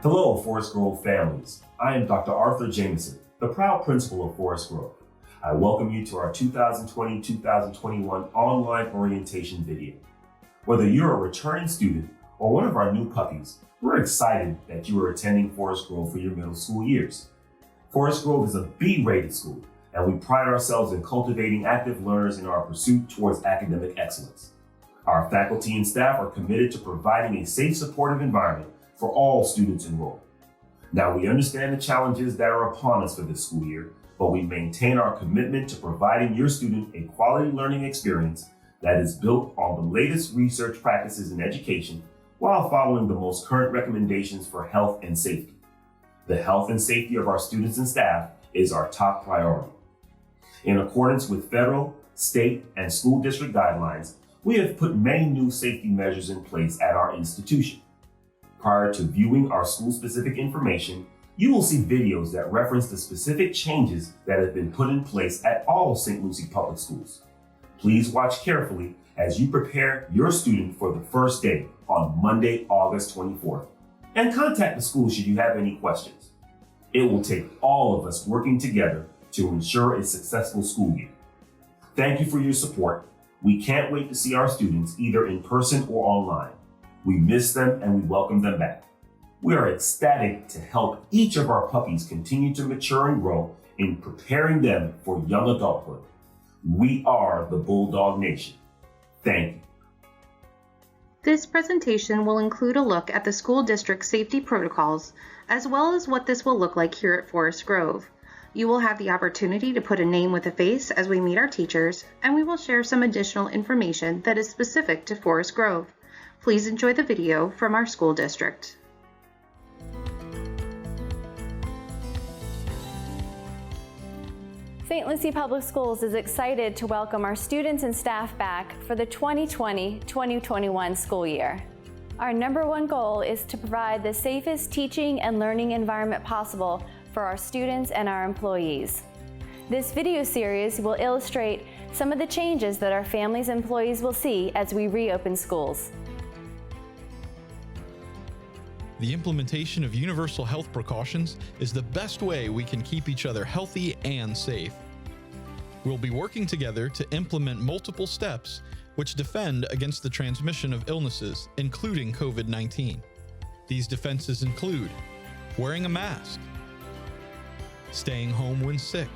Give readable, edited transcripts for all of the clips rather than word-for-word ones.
Hello, Forest Grove families. I am Dr. Arthur Jameson, the proud principal of Forest Grove. I welcome you to our 2020-2021 online orientation video. Whether you're a returning student or one of our new puppies, we're excited that you are attending Forest Grove for your middle school years. Forest Grove is a B-rated school, and we pride ourselves in cultivating active learners in our pursuit towards academic excellence. Our faculty and staff are committed to providing a safe, supportive environment for all students enrolled. Now, we understand the challenges that are upon us for this school year, but we maintain our commitment to providing your student a quality learning experience that is built on the latest research practices in education while following the most current recommendations for health and safety. The health and safety of our students and staff is our top priority. In accordance with federal, state, and school district guidelines, we have put many new safety measures in place at our institution. Prior to viewing our school-specific information, you will see videos that reference the specific changes that have been put in place at all St. Lucie Public Schools. Please watch carefully as you prepare your student for the first day on Monday, August 24th, and contact the school should you have any questions. It will take all of us working together to ensure a successful school year. Thank you for your support. We can't wait to see our students either in person or online. We miss them and we welcome them back. We are ecstatic to help each of our puppies continue to mature and grow in preparing them for young adulthood. We are the Bulldog Nation. Thank you. This presentation will include a look at the school district safety protocols, as well as what this will look like here at Forest Grove. You will have the opportunity to put a name with a face as we meet our teachers, and we will share some additional information that is specific to Forest Grove. Please enjoy the video from our school district. St. Lucie Public Schools is excited to welcome our students and staff back for the 2020-2021 school year. Our number one goal is to provide the safest teaching and learning environment possible for our students and our employees. This video series will illustrate some of the changes that our families and employees will see as we reopen schools. The implementation of universal health precautions is the best way we can keep each other healthy and safe. We'll be working together to implement multiple steps which defend against the transmission of illnesses, including COVID-19. These defenses include wearing a mask, staying home when sick,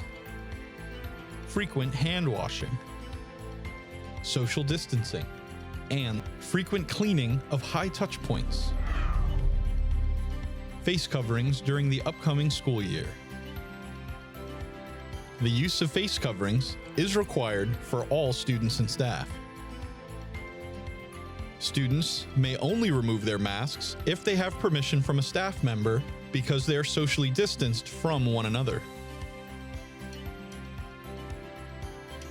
frequent hand washing, social distancing, and frequent cleaning of high touch points. Face coverings during the upcoming school year. The use of face coverings is required for all students and staff. Students may only remove their masks if they have permission from a staff member because they are socially distanced from one another.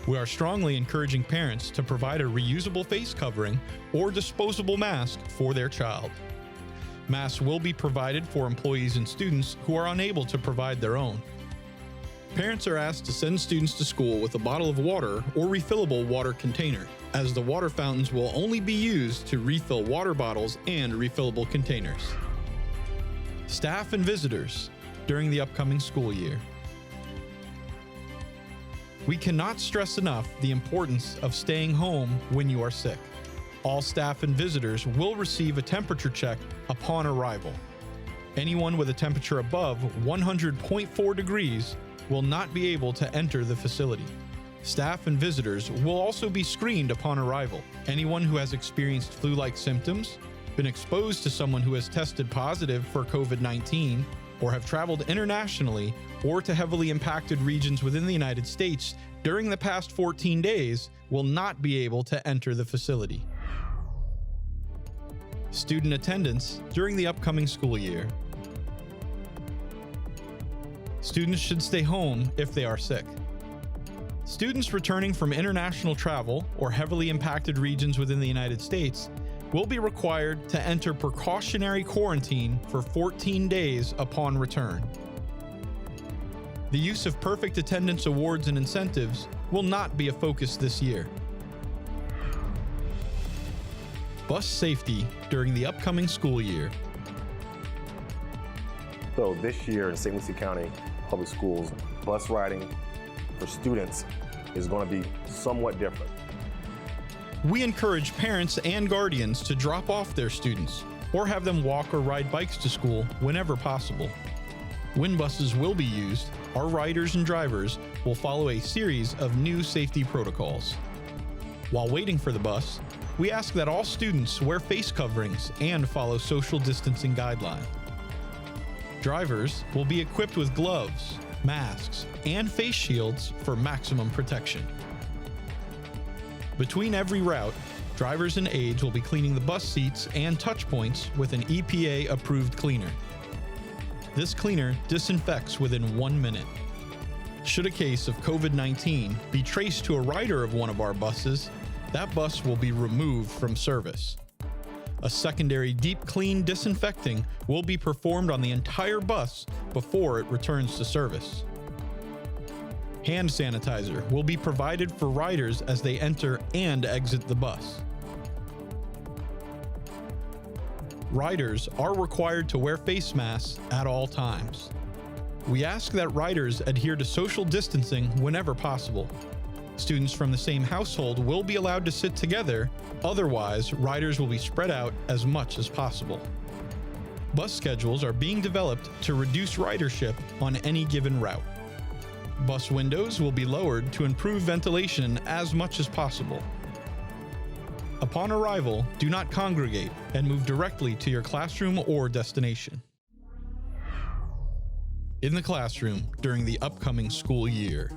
We are strongly encouraging parents to provide a reusable face covering or disposable mask for their child. Masks will be provided for employees and students who are unable to provide their own. Parents are asked to send students to school with a bottle of water or refillable water container, as the water fountains will only be used to refill water bottles and refillable containers. Staff and visitors during the upcoming school year. We cannot stress enough the importance of staying home when you are sick. All staff and visitors will receive a temperature check upon arrival. Anyone with a temperature above 100.4 degrees will not be able to enter the facility. Staff and visitors will also be screened upon arrival. Anyone who has experienced flu-like symptoms, been exposed to someone who has tested positive for COVID-19, or have traveled internationally or to heavily impacted regions within the United States during the past 14 days will not be able to enter the facility. Student attendance during the upcoming school year. Students should stay home if they are sick. Students returning from international travel or heavily impacted regions within the United States will be required to enter precautionary quarantine for 14 days upon return. The use of perfect attendance awards and incentives will not be a focus this year. Bus safety during the upcoming school year. So this year in St. Lucie County Public Schools, bus riding for students is going to be somewhat different. We encourage parents and guardians to drop off their students or have them walk or ride bikes to school whenever possible. When buses will be used, our riders and drivers will follow a series of new safety protocols. While waiting for the bus, we ask that all students wear face coverings and follow social distancing guidelines. Drivers will be equipped with gloves, masks, and face shields for maximum protection. Between every route, drivers and aides will be cleaning the bus seats and touch points with an EPA-approved cleaner. This cleaner disinfects within 1 minute. Should a case of COVID-19 be traced to a rider of one of our buses, that bus will be removed from service. A secondary deep clean disinfecting will be performed on the entire bus before it returns to service. Hand sanitizer will be provided for riders as they enter and exit the bus. Riders are required to wear face masks at all times. We ask that riders adhere to social distancing whenever possible. Students from the same household will be allowed to sit together, otherwise, riders will be spread out as much as possible. Bus schedules are being developed to reduce ridership on any given route. Bus windows will be lowered to improve ventilation as much as possible. Upon arrival, do not congregate and move directly to your classroom or destination. In the classroom during the upcoming school year.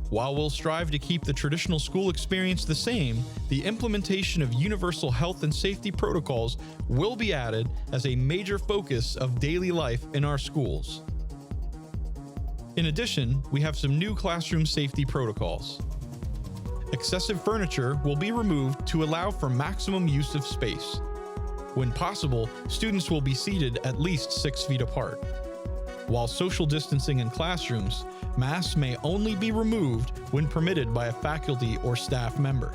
While we'll strive to keep the traditional school experience the same, the implementation of universal health and safety protocols will be added as a major focus of daily life in our schools. In addition, we have some new classroom safety protocols. Excessive furniture will be removed to allow for maximum use of space. When possible, students will be seated at least 6 feet apart. While social distancing in classrooms, masks may only be removed when permitted by a faculty or staff member.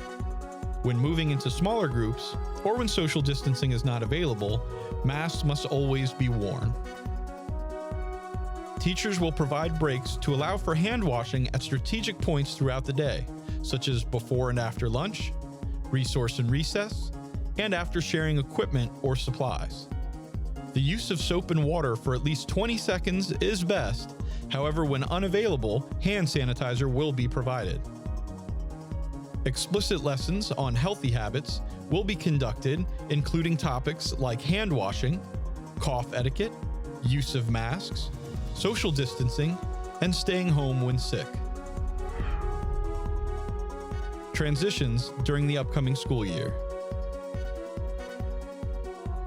When moving into smaller groups, or when social distancing is not available, masks must always be worn. Teachers will provide breaks to allow for hand washing at strategic points throughout the day, such as before and after lunch, resource and recess, and after sharing equipment or supplies. The use of soap and water for at least 20 seconds is best. However, when unavailable, hand sanitizer will be provided. Explicit lessons on healthy habits will be conducted, including topics like hand washing, cough etiquette, use of masks, social distancing, and staying home when sick. Transitions during the upcoming school year.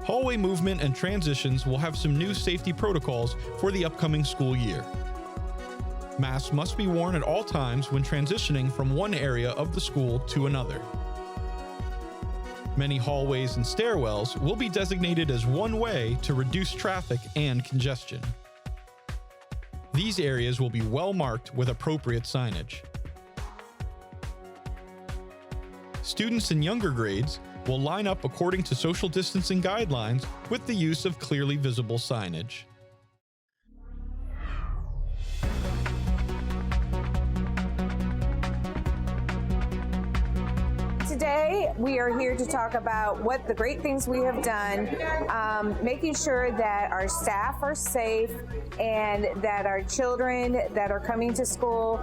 Hallway movement and transitions will have some new safety protocols for the upcoming school year. Masks must be worn at all times when transitioning from one area of the school to another. Many hallways and stairwells will be designated as one way to reduce traffic and congestion. These areas will be well marked with appropriate signage. Students in younger grades will line up according to social distancing guidelines with the use of clearly visible signage. Today, we are here to talk about what the great things we have done, making sure that our staff are safe and that our children that are coming to school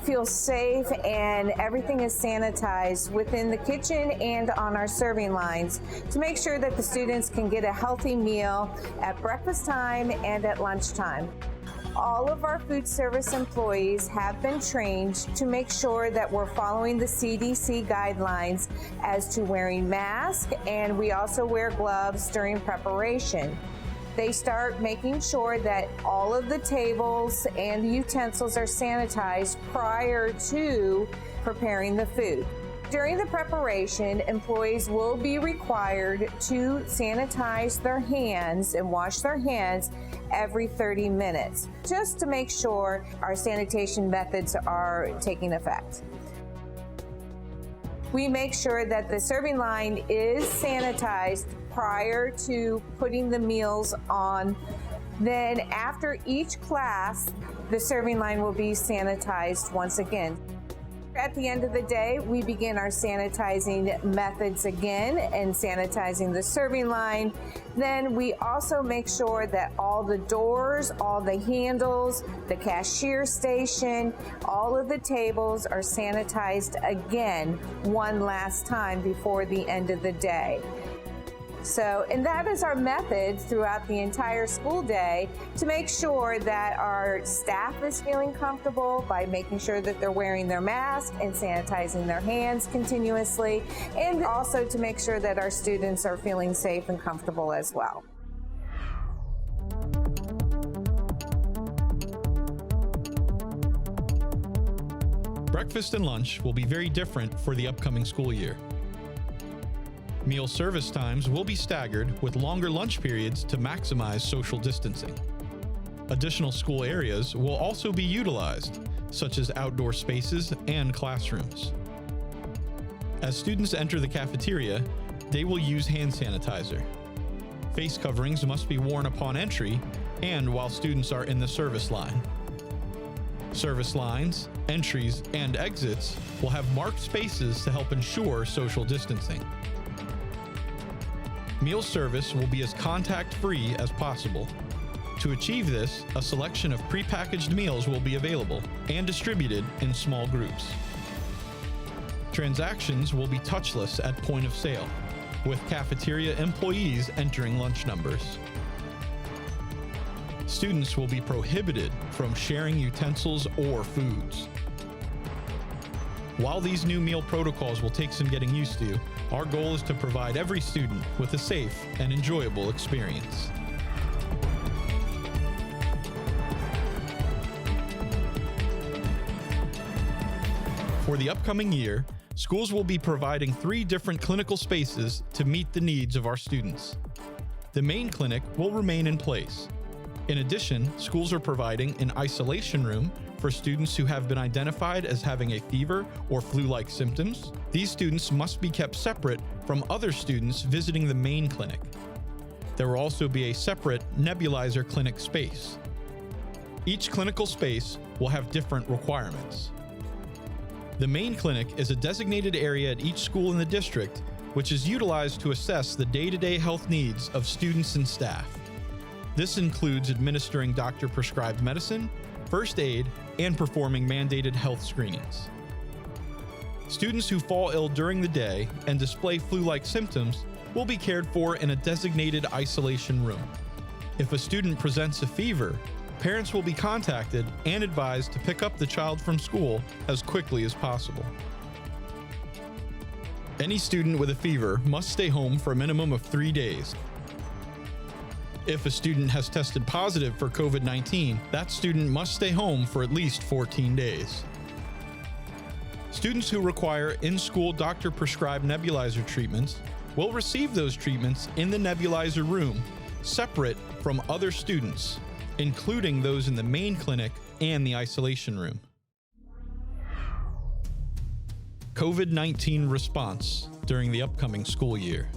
feel safe and everything is sanitized within the kitchen and on our serving lines to make sure that the students can get a healthy meal at breakfast time and at lunchtime. All of our food service employees have been trained to make sure that we're following the CDC guidelines as to wearing masks, and we also wear gloves during preparation. They start making sure that all of the tables and the utensils are sanitized prior to preparing the food. During the preparation, employees will be required to sanitize their hands and wash their hands every 30 minutes, just to make sure our sanitation methods are taking effect. We make sure that the serving line is sanitized prior to putting the meals on. Then after each class, the serving line will be sanitized once again. At the end of the day, we begin our sanitizing methods again and sanitizing the serving line. Then we also make sure that all the doors, all the handles, the cashier station, all of the tables are sanitized again one last time before the end of the day. So, and that is our method throughout the entire school day to make sure that our staff is feeling comfortable by making sure that they're wearing their mask and sanitizing their hands continuously, and also to make sure that our students are feeling safe and comfortable as well. Breakfast and lunch will be very different for the upcoming school year. Meal service times will be staggered with longer lunch periods to maximize social distancing. Additional school areas will also be utilized, such as outdoor spaces and classrooms. As students enter the cafeteria, they will use hand sanitizer. Face coverings must be worn upon entry and while students are in the service line. Service lines, entries, and exits will have marked spaces to help ensure social distancing. Meal service will be as contact-free as possible. To achieve this, a selection of prepackaged meals will be available and distributed in small groups. Transactions will be touchless at point of sale, with cafeteria employees entering lunch numbers. Students will be prohibited from sharing utensils or foods. While these new meal protocols will take some getting used to, our goal is to provide every student with a safe and enjoyable experience. For the upcoming year, schools will be providing 3 different clinical spaces to meet the needs of our students. The main clinic will remain in place. In addition, schools are providing an isolation room for students who have been identified as having a fever or flu-like symptoms. These students must be kept separate from other students visiting the main clinic. There will also be a separate nebulizer clinic space. Each clinical space will have different requirements. The main clinic is a designated area at each school in the district, which is utilized to assess the day-to-day health needs of students and staff. This includes administering doctor-prescribed medicine, first aid, and performing mandated health screenings. Students who fall ill during the day and display flu-like symptoms will be cared for in a designated isolation room. If a student presents a fever, parents will be contacted and advised to pick up the child from school as quickly as possible. Any student with a fever must stay home for a minimum of 3 days. If a student has tested positive for COVID-19, that student must stay home for at least 14 days. Students who require in-school doctor-prescribed nebulizer treatments will receive those treatments in the nebulizer room, separate from other students, including those in the main clinic and the isolation room. COVID-19 response during the upcoming school year.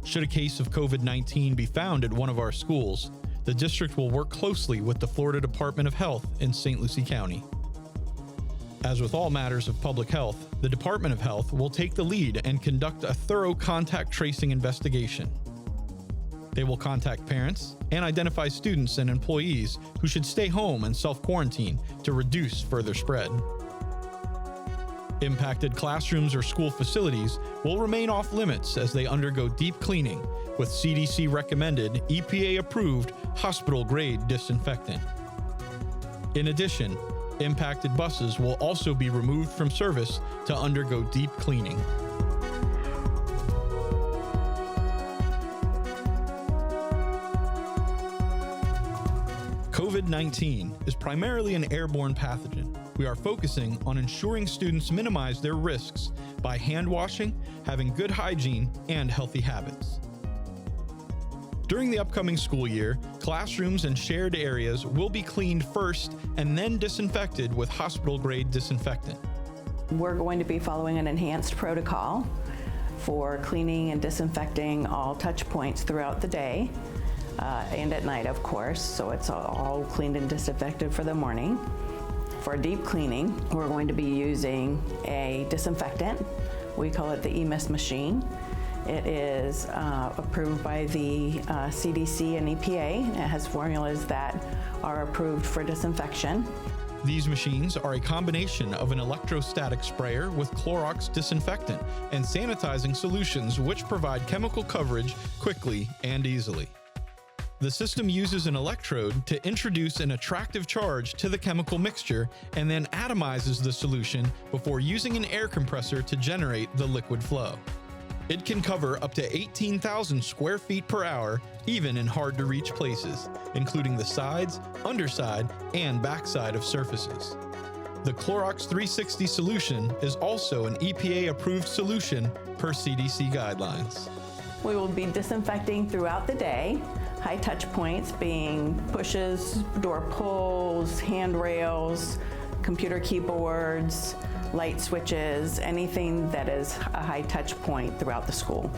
Should a case of COVID-19 be found at one of our schools, the district will work closely with the Florida Department of Health in St. Lucie County. As with all matters of public health, the Department of Health will take the lead and conduct a thorough contact tracing investigation. They will contact parents and identify students and employees who should stay home and self-quarantine to reduce further spread. Impacted classrooms or school facilities will remain off limits as they undergo deep cleaning with CDC-recommended, EPA-approved, hospital-grade disinfectant. In addition, impacted buses will also be removed from service to undergo deep cleaning. COVID-19 is primarily an airborne pathogen. We are focusing on ensuring students minimize their risks by hand washing, having good hygiene, and healthy habits. During the upcoming school year, classrooms and shared areas will be cleaned first and then disinfected with hospital-grade disinfectant. We're going to be following an enhanced protocol for cleaning and disinfecting all touch points throughout the day and at night, of course, so it's all cleaned and disinfected for the morning. For deep cleaning, we're going to be using a disinfectant. We call it the eMist machine. It is approved by the CDC and EPA. It has formulas that are approved for disinfection. These machines are a combination of an electrostatic sprayer with Clorox disinfectant and sanitizing solutions which provide chemical coverage quickly and easily. The system uses an electrode to introduce an attractive charge to the chemical mixture and then atomizes the solution before using an air compressor to generate the liquid flow. It can cover up to 18,000 square feet per hour, even in hard-to-reach places, including the sides, underside, and backside of surfaces. The Clorox 360 solution is also an EPA-approved solution per CDC guidelines. We will be disinfecting throughout the day, high touch points being pushes, door pulls, handrails, computer keyboards, light switches, anything that is a high touch point throughout the school.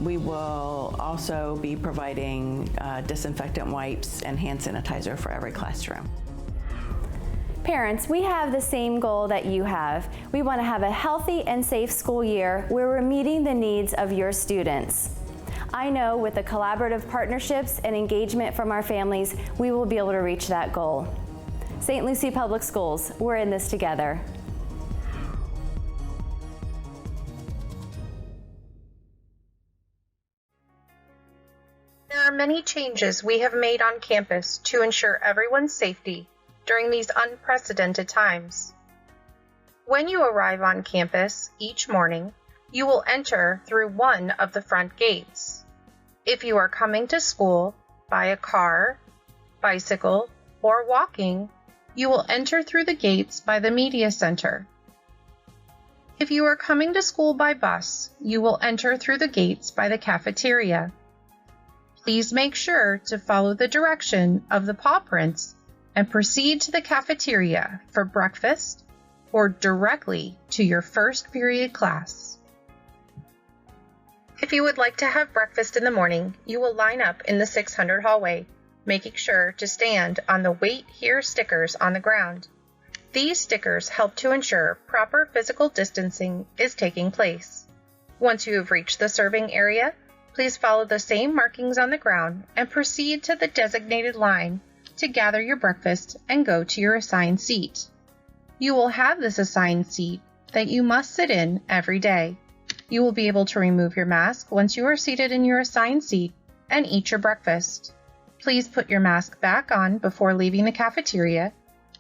We will also be providing disinfectant wipes and hand sanitizer for every classroom. Parents, we have the same goal that you have. We want to have a healthy and safe school year where we're meeting the needs of your students. I know with the collaborative partnerships and engagement from our families, we will be able to reach that goal. St. Lucie Public Schools, we're in this together. There are many changes we have made on campus to ensure everyone's safety during these unprecedented times. When you arrive on campus each morning, you will enter through one of the front gates. If you are coming to school by a car, bicycle, or walking, you will enter through the gates by the Media Center. If you are coming to school by bus, you will enter through the gates by the cafeteria. Please make sure to follow the direction of the paw prints and proceed to the cafeteria for breakfast or directly to your first period class. If you would like to have breakfast in the morning, you will line up in the 600 hallway, making sure to stand on the Wait Here stickers on the ground. These stickers help to ensure proper physical distancing is taking place. Once you have reached the serving area, please follow the same markings on the ground and proceed to the designated line to gather your breakfast and go to your assigned seat. You will have this assigned seat that you must sit in every day. You will be able to remove your mask once you are seated in your assigned seat and eat your breakfast. Please put your mask back on before leaving the cafeteria,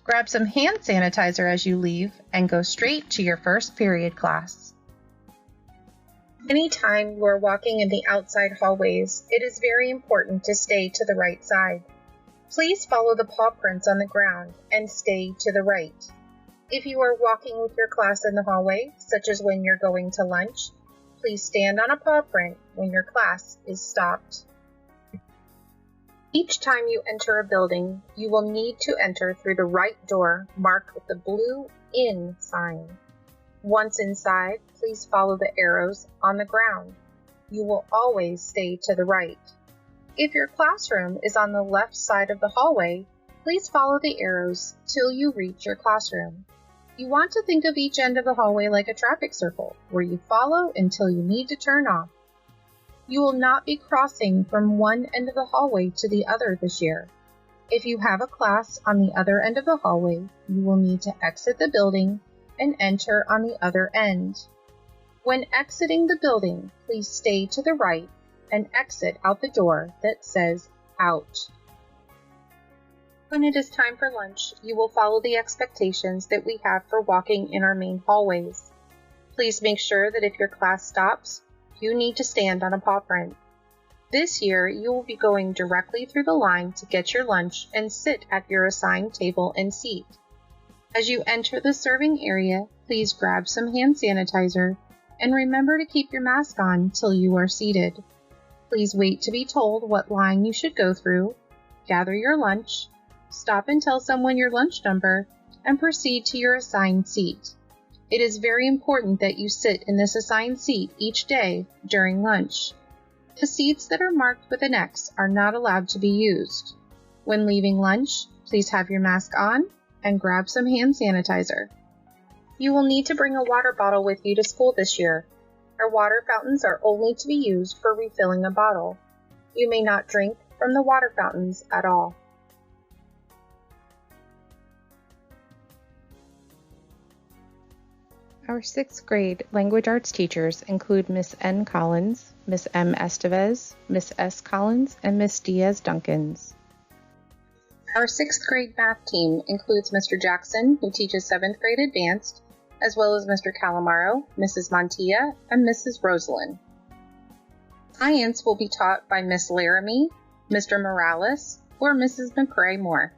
grab some hand sanitizer as you leave, and go straight to your first period class. Anytime you are walking in the outside hallways, it is very important to stay to the right side. Please follow the paw prints on the ground and stay to the right. If you are walking with your class in the hallway, such as when you're going to lunch, please stand on a paw print when your class is stopped. Each time you enter a building, you will need to enter through the right door marked with the blue IN sign. Once inside, please follow the arrows on the ground. You will always stay to the right. If your classroom is on the left side of the hallway, please follow the arrows till you reach your classroom. You want to think of each end of the hallway like a traffic circle, where you follow until you need to turn off. You will not be crossing from one end of the hallway to the other this year. If you have a class on the other end of the hallway, you will need to exit the building and enter on the other end. When exiting the building, please stay to the right and exit out the door that says out. When it is time for lunch, you will follow the expectations that we have for walking in our main hallways. Please make sure that if your class stops, you need to stand on a paw print. This year, you will be going directly through the line to get your lunch and sit at your assigned table and seat. As you enter the serving area, please grab some hand sanitizer and remember to keep your mask on till you are seated. Please wait to be told what line you should go through, gather your lunch, stop and tell someone your lunch number, and proceed to your assigned seat. It is very important that you sit in this assigned seat each day during lunch. The seats that are marked with an X are not allowed to be used. When leaving lunch, please have your mask on and grab some hand sanitizer. You will need to bring a water bottle with you to school this year. Our water fountains are only to be used for refilling a bottle. You may not drink from the water fountains at all. Our 6th grade language arts teachers include Miss N. Collins, Miss M. Estevez, Miss S. Collins, and Miss Diaz-Duncans. Our 6th grade math team includes Mr. Jackson, who teaches 7th grade advanced, as well as Mr. Calamaro, Mrs. Montilla, and Mrs. Rosalind. Science will be taught by Miss Laramie, Mr. Morales, or Mrs. McCrae Moore.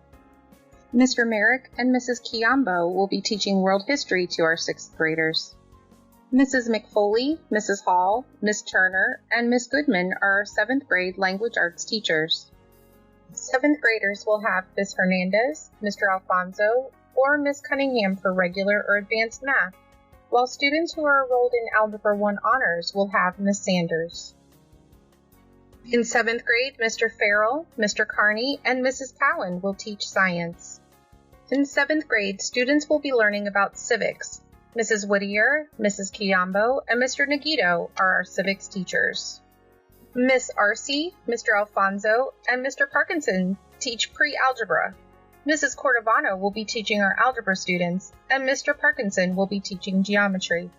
Mr. Merrick and Mrs. Kiambo will be teaching world history to our 6th graders. Mrs. McFoley, Mrs. Hall, Miss Turner, and Miss Goodman are our 7th grade language arts teachers. 7th graders will have Miss Hernandez, Mr. Alfonso, or Miss Cunningham for regular or advanced math, while students who are enrolled in Algebra 1 Honors will have Miss Sanders. In 7th grade, Mr. Farrell, Mr. Carney, and Mrs. Cowan will teach science. In 7th grade, students will be learning about civics. Mrs. Whittier, Mrs. Kiambo, and Mr. Nagito are our civics teachers. Miss Arcee, Mr. Alfonso, and Mr. Parkinson teach pre-algebra. Mrs. Cordovano will be teaching our algebra students, and Mr. Parkinson will be teaching geometry.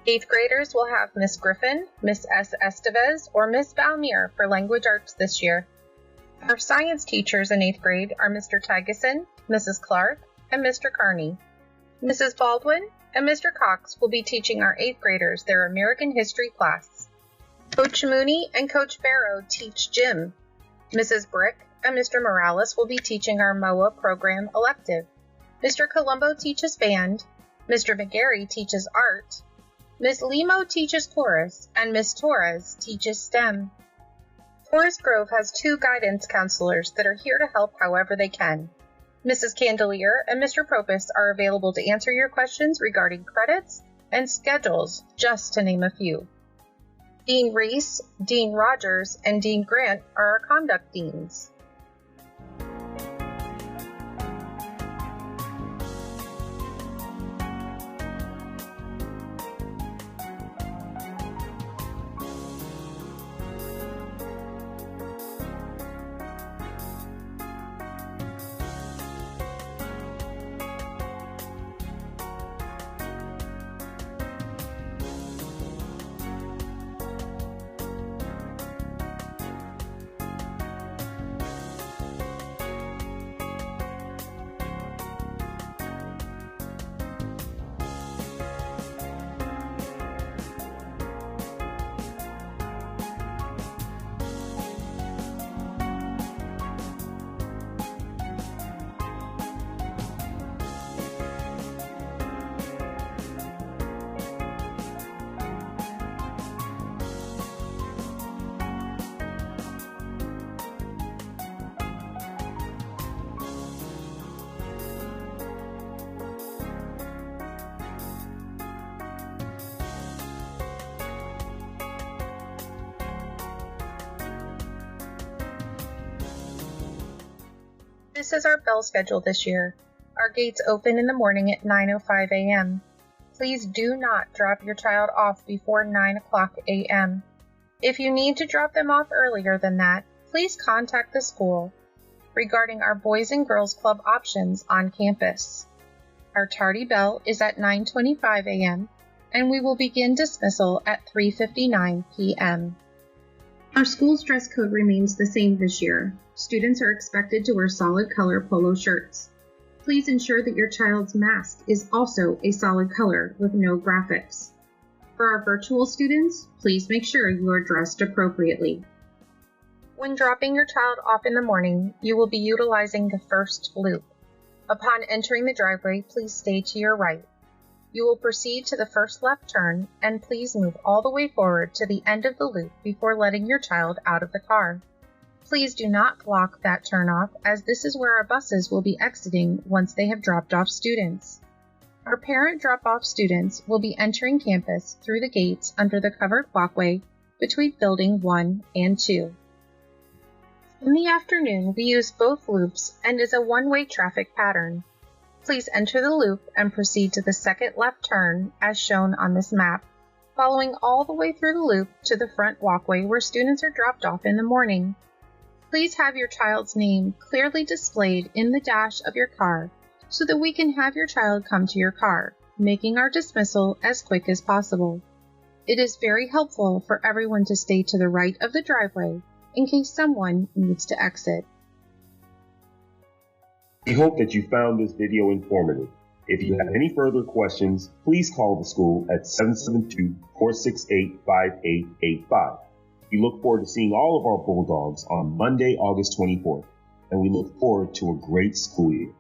8th graders will have Miss Griffin, Miss S. Estevez, or Miss Balmier for language arts this year. Our science teachers in 8th grade are Mr. Tygeson, Mrs. Clark, and Mr. Carney. Mrs. Baldwin and Mr. Cox will be teaching our 8th graders their American history class. Coach Mooney and Coach Barrow teach gym. Mrs. Brick and Mr. Morales will be teaching our MOA program elective. Mr. Colombo teaches band, Mr. McGarry teaches art, Miss Limo teaches chorus, and Miss Torres teaches STEM. Forest Grove has 2 guidance counselors that are here to help however they can. Mrs. Candelier and Mr. Propus are available to answer your questions regarding credits and schedules, just to name a few. Dean Reese, Dean Rogers, and Dean Grant are our conduct deans. This is our bell schedule this year. Our gates open in the morning at 9:05 a.m. Please do not drop your child off before 9 o'clock a.m. If you need to drop them off earlier than that, please contact the school regarding our Boys and Girls Club options on campus. Our tardy bell is at 9:25 a.m. and we will begin dismissal at 3:59 p.m. Our school's dress code remains the same this year. Students are expected to wear solid color polo shirts. Please ensure that your child's mask is also a solid color with no graphics. For our virtual students, please make sure you are dressed appropriately. When dropping your child off in the morning, you will be utilizing the first loop. Upon entering the driveway, please stay to your right. You will proceed to the first left turn and please move all the way forward to the end of the loop before letting your child out of the car. Please do not block that turnoff, as this is where our buses will be exiting once they have dropped off students. Our parent drop-off students will be entering campus through the gates under the covered walkway between Building 1 and 2. In the afternoon, we use both loops and is a one-way traffic pattern. Please enter the loop and proceed to the second left turn as shown on this map, following all the way through the loop to the front walkway where students are dropped off in the morning. Please have your child's name clearly displayed in the dash of your car so that we can have your child come to your car, making our dismissal as quick as possible. It is very helpful for everyone to stay to the right of the driveway in case someone needs to exit. We hope that you found this video informative. If you have any further questions, please call the school at 772-468-5885. We look forward to seeing all of our Bulldogs on Monday, August 24th, and we look forward to a great school year.